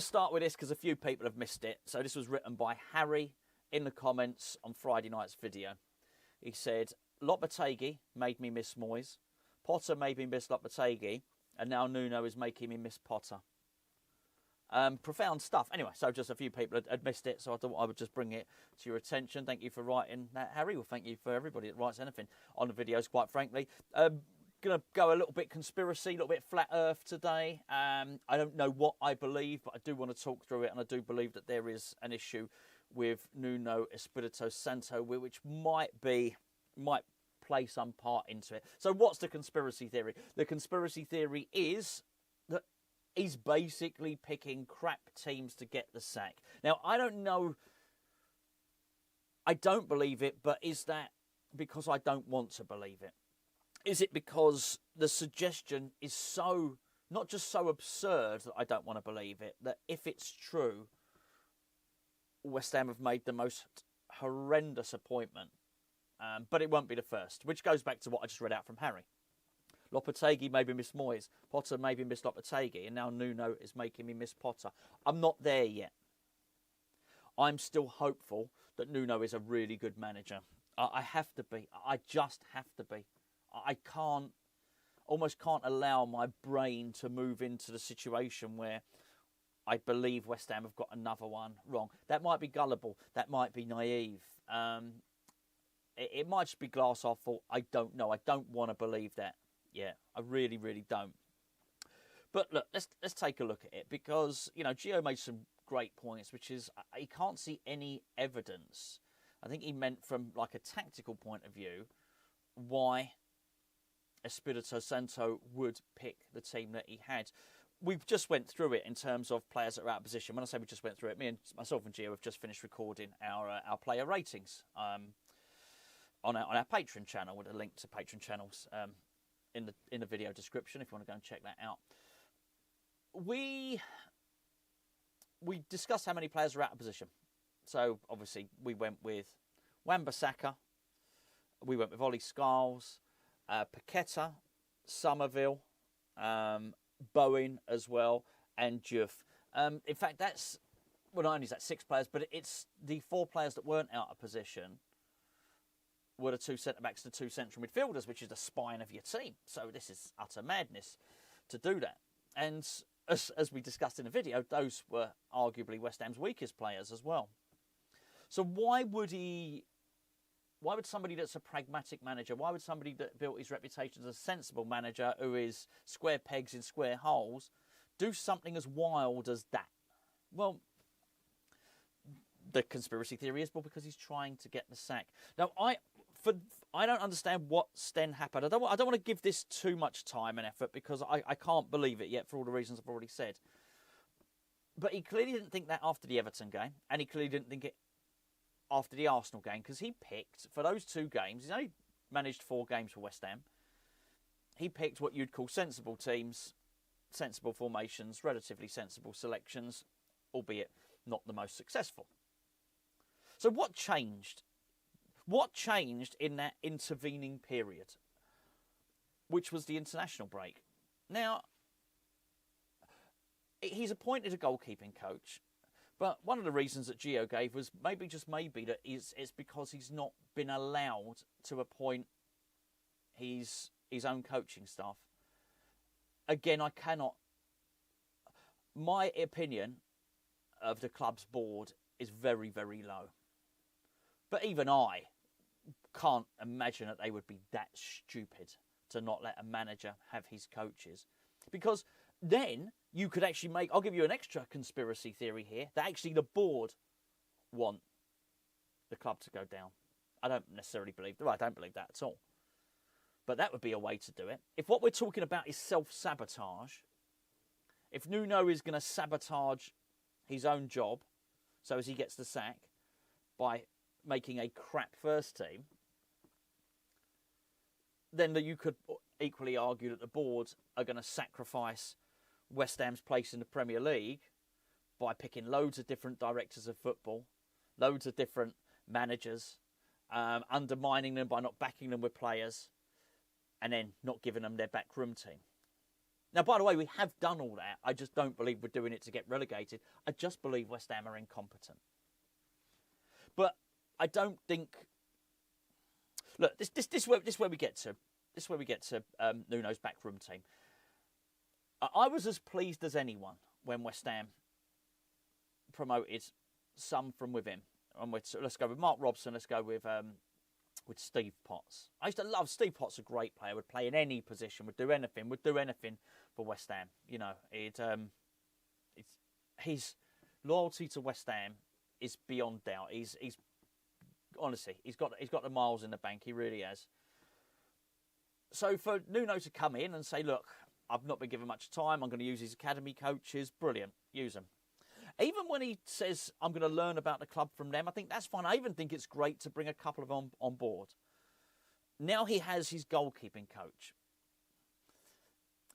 to start with this because a few people have missed it. So this was written by Harry in the comments on Friday night's video. He said, Lopetegui made me miss Moyes. Potter made me miss Lopetegui. And now Nuno is making me miss Potter. Profound stuff. Anyway, so just a few people had missed it, so I thought I would just bring it to your attention. Thank you for writing that, Harry. Well, thank you for everybody that writes anything on the videos, quite frankly. Going to go a little bit conspiracy, a little bit flat earth today. I don't know what I believe, but I do want to talk through it, and I do believe that there is an issue with Nuno Espírito Santo, which might play some part into it. So what's the conspiracy theory? The conspiracy theory is that he's basically picking crap teams to get the sack. Now, I don't know. I don't believe it, but is that because I don't want to believe it? Is it because the suggestion is so, not just so absurd that I don't want to believe it, that if it's true, West Ham have made the most horrendous appointment. But it won't be the first, which goes back to what I just read out from Harry. Lopetegui maybe miss Moyes, Potter maybe miss Lopetegui, and now Nuno is making me miss Potter. I'm not there yet. I'm still hopeful that Nuno is a really good manager. I have to be. I just have to be. I almost can't allow my brain to move into the situation where I believe West Ham have got another one wrong. That might be gullible. That might be naive. It might just be glass half full. I don't know. I don't want to believe that. Yeah, I really, really don't. But look, let's take a look at it because, you know, Gio made some great points, which is he can't see any evidence. I think he meant from like a tactical point of view why Espírito Santo would pick the team that he had. We just went through it in terms of players that are out of position. When I say we just went through it, myself and Gio have just finished recording our player ratings on our Patreon channel, with a link to Patreon channels in the video description if you want to go and check that out. We discussed how many players are out of position. So obviously we went with Wan-Bissaka, we went with Ollie Scarles, Paqueta, Somerville, Bowen as well, and Diouf. In fact, that's, well, not only is that 6 players, but it's the 4 players that weren't out of position were the 2 centre-backs, the 2 central midfielders, which is the spine of your team. So this is utter madness to do that. And as we discussed in the video, those were arguably West Ham's weakest players as well. So why would somebody that's a pragmatic manager, why would somebody that built his reputation as a sensible manager who is square pegs in square holes do something as wild as that? Well, the conspiracy theory is, well, because he's trying to get the sack. Now, I don't understand what's then happened. I don't want to give this too much time and effort because I can't believe it yet for all the reasons I've already said. But he clearly didn't think that after the Everton game, and he clearly didn't think it after the Arsenal game, because he picked, for those 2 games, he's only managed 4 games for West Ham, he picked what you'd call sensible teams, sensible formations, relatively sensible selections, albeit not the most successful. So what changed? What changed in that intervening period, which was the international break? Now, he's appointed a goalkeeping coach, but one of the reasons that Gio gave was maybe, just maybe, that it's because he's not been allowed to appoint his own coaching staff. Again, I cannot... My opinion of the club's board is very, very low. But even I can't imagine that they would be that stupid to not let a manager have his coaches. Because then you could actually make... I'll give you an extra conspiracy theory here, that actually the board want the club to go down. I don't necessarily believe... Well, I don't believe that at all. But that would be a way to do it. If what we're talking about is self-sabotage, if Nuno is going to sabotage his own job so as he gets the sack by making a crap first team, then you could equally argue that the board are going to sacrifice West Ham's place in the Premier League by picking loads of different directors of football, loads of different managers, undermining them by not backing them with players, and then not giving them their backroom team. Now, by the way, we have done all that. I just don't believe we're doing it to get relegated. I just believe West Ham are incompetent. But I don't think... Look, this is where we get to. This is where we get to Nuno's backroom team. I was as pleased as anyone when West Ham promoted some from within. And let's go with Mark Robson. Let's go with Steve Potts. I used to love Steve Potts. A great player. Would play in any position. Would do anything. Would do anything for West Ham. You know, his loyalty to West Ham is beyond doubt. He's honestly, he's got the miles in the bank. He really has. So for Nuno to come in and say, look, I've not been given much time. I'm going to use his academy coaches. Brilliant. Use them. Even when he says, I'm going to learn about the club from them, I think that's fine. I even think it's great to bring a couple of them on board. Now he has his goalkeeping coach.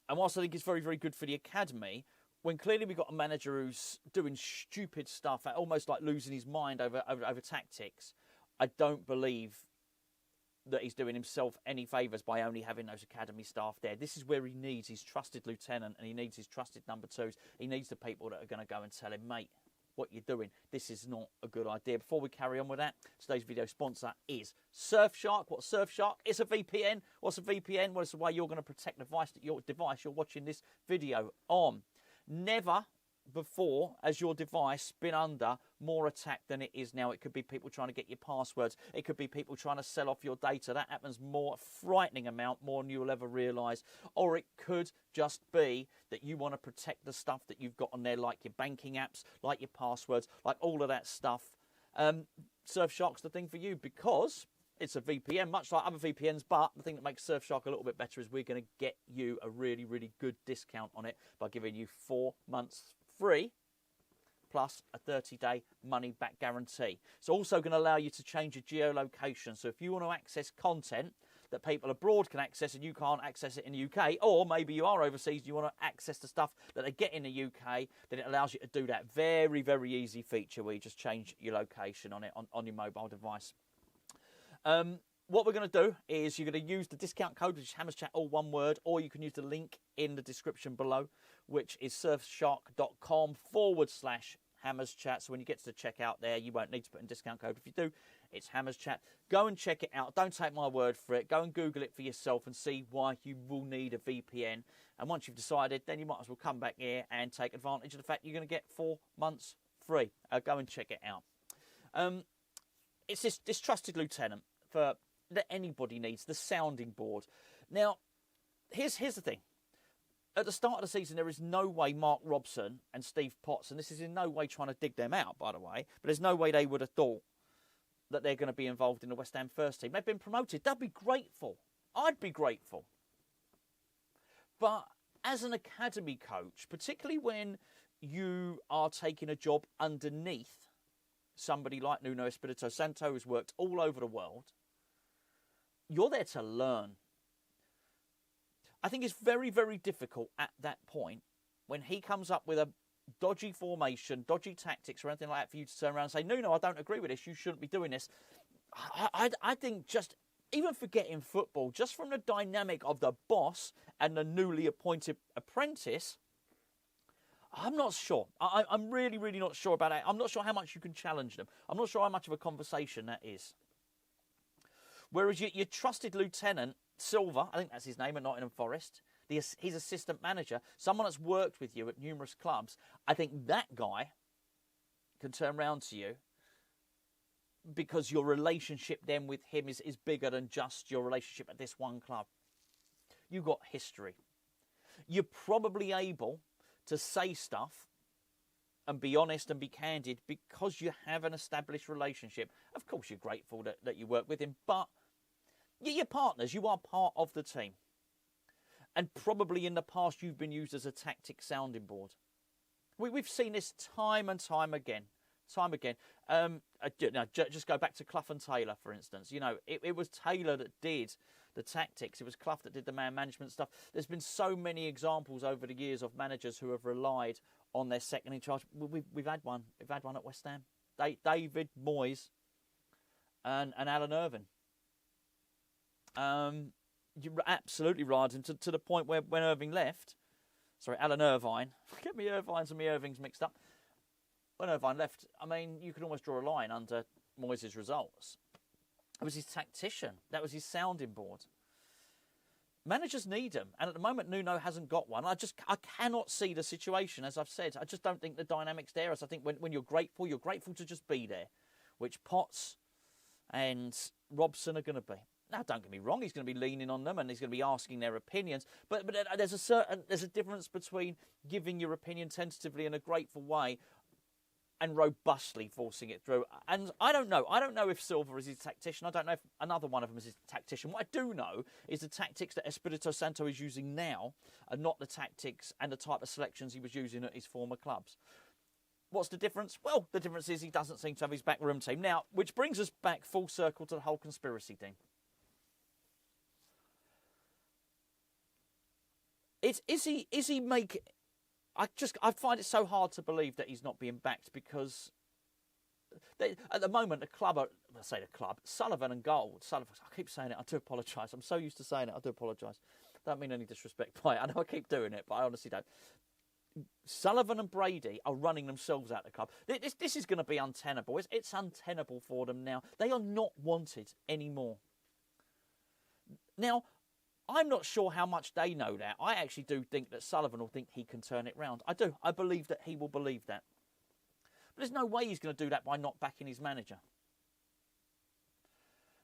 And whilst I think it's very, very good for the academy, when clearly we've got a manager who's doing stupid stuff, almost like losing his mind over tactics, I don't believe that he's doing himself any favours by only having those academy staff there. This is where he needs his trusted lieutenant and he needs his trusted number twos. He needs the people that are going to go and tell him, mate, what you're doing, this is not a good idea. Before we carry on with that, today's video sponsor is Surfshark. What's Surfshark? It's a VPN. What's a VPN? Well, it's the way you're going to protect the device you're watching this video on. Never before has your device been under more attack than it is now. It could be people trying to get your passwords. It could be people trying to sell off your data. That happens more, a frightening amount, more than you'll ever realise. Or it could just be that you want to protect the stuff that you've got on there, like your banking apps, like your passwords, like all of that stuff. Surfshark's the thing for you because it's a VPN, much like other VPNs, but the thing that makes Surfshark a little bit better is we're going to get you a really, really good discount on it by giving you 4 months free plus a 30-day money-back guarantee. It's also going to allow you to change your geolocation. So if you want to access content that people abroad can access and you can't access it in the UK, or maybe you are overseas and you want to access the stuff that they get in the UK, then it allows you to do that. Very, very easy feature where you just change your location on it on your mobile device. What we're going to do is you're going to use the discount code, which is HammersChat, all one word, or you can use the link in the description below, which is surfshark.com/HammersChat. So when you get to the checkout there, you won't need to put in discount code. If you do, it's HammersChat. Go and check it out. Don't take my word for it. Go and Google it for yourself and see why you will need a VPN. And once you've decided, then you might as well come back here and take advantage of the fact you're going to get 4 months free. Go and check it out. It's this trusted lieutenant that anybody needs, the sounding board. Now, here's the thing. At the start of the season, there is no way Mark Robson and Steve Potts, and this is in no way trying to dig them out, by the way, but there's no way they would have thought that they're going to be involved in the West Ham first team. They've been promoted. They'll be grateful. I'd be grateful. But as an academy coach, particularly when you are taking a job underneath somebody like Nuno Espírito Santo, who's worked all over the world, you're there to learn. I think it's very, very difficult at that point when he comes up with a dodgy formation, dodgy tactics or anything like that for you to turn around and say, no, I don't agree with this. You shouldn't be doing this. I think just, even forgetting football, just from the dynamic of the boss and the newly appointed apprentice, I'm not sure. I'm really, really not sure about it. I'm not sure how much you can challenge them. I'm not sure how much of a conversation that is. Whereas your trusted lieutenant, Silva, I think that's his name at Nottingham Forest, his assistant manager, someone that's worked with you at numerous clubs, I think that guy can turn around to you because your relationship then with him is bigger than just your relationship at this one club. You've got history. You're probably able to say stuff and be honest and be candid because you have an established relationship. Of course, you're grateful that you work with him, but you're partners. You are part of the team. And probably in the past, you've been used as a tactic sounding board. We've seen this time and time again. Just go back to Clough and Taylor, for instance. You know, it was Taylor that did the tactics. It was Clough that did the man management stuff. There's been so many examples over the years of managers who have relied on their second in charge. We've had one. We've had one at West Ham. David Moyes and Alan Irving. You absolutely relied on him to the point where when Irving left, Sorry, Alan Irvine. Get me Irvines and me Irvings mixed up. When Irvine left, I mean, you could almost draw a line under Moyes' results. It was his tactician. That was his sounding board. Managers need them. And at the moment, Nuno hasn't got one. I cannot see the situation, as I've said. I just don't think the dynamic's there. As I think when you're grateful to just be there, which Potts and Robson are going to be. Now, don't get me wrong, he's going to be leaning on them and he's going to be asking their opinions. But there's a difference between giving your opinion tentatively in a grateful way and robustly forcing it through. And I don't know. I don't know if Silva is his tactician. I don't know if another one of them is his tactician. What I do know is the tactics that Espírito Santo is using now are not the tactics and the type of selections he was using at his former clubs. What's the difference? Well, the difference is he doesn't seem to have his backroom team. Now, which brings us back full circle to the whole conspiracy thing. Is he making... I find it so hard to believe that he's not being backed because at the moment Sullivan and Gold. I keep saying it. I do apologise. I'm so used to saying it. I do apologise. Don't mean any disrespect by it. I know I keep doing it, but I honestly don't. Sullivan and Brady are running themselves out of the club. This is going to be untenable. It's untenable for them now. They are not wanted anymore. Now, I'm not sure how much they know that. I actually do think that Sullivan will think he can turn it round. I do. I believe that he will believe that. But there's no way he's going to do that by not backing his manager.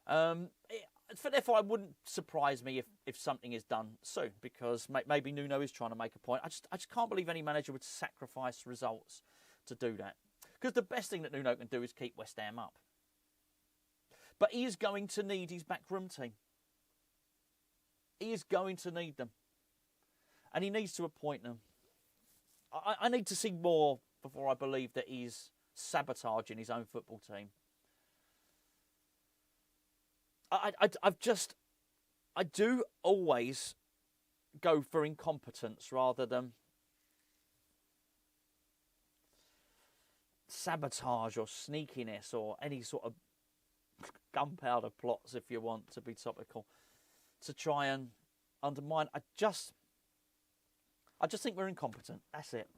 Therefore, it wouldn't surprise me if something is done soon, because maybe Nuno is trying to make a point. I just can't believe any manager would sacrifice results to do that. Because the best thing that Nuno can do is keep West Ham up. But he is going to need his backroom team. He is going to need them. And he needs to appoint them. I need to see more before I believe that he's sabotaging his own football team. I do always go for incompetence rather than sabotage or sneakiness or any sort of gunpowder plots, if you want to be topical, to try and undermine. I just think we're incompetent. That's it.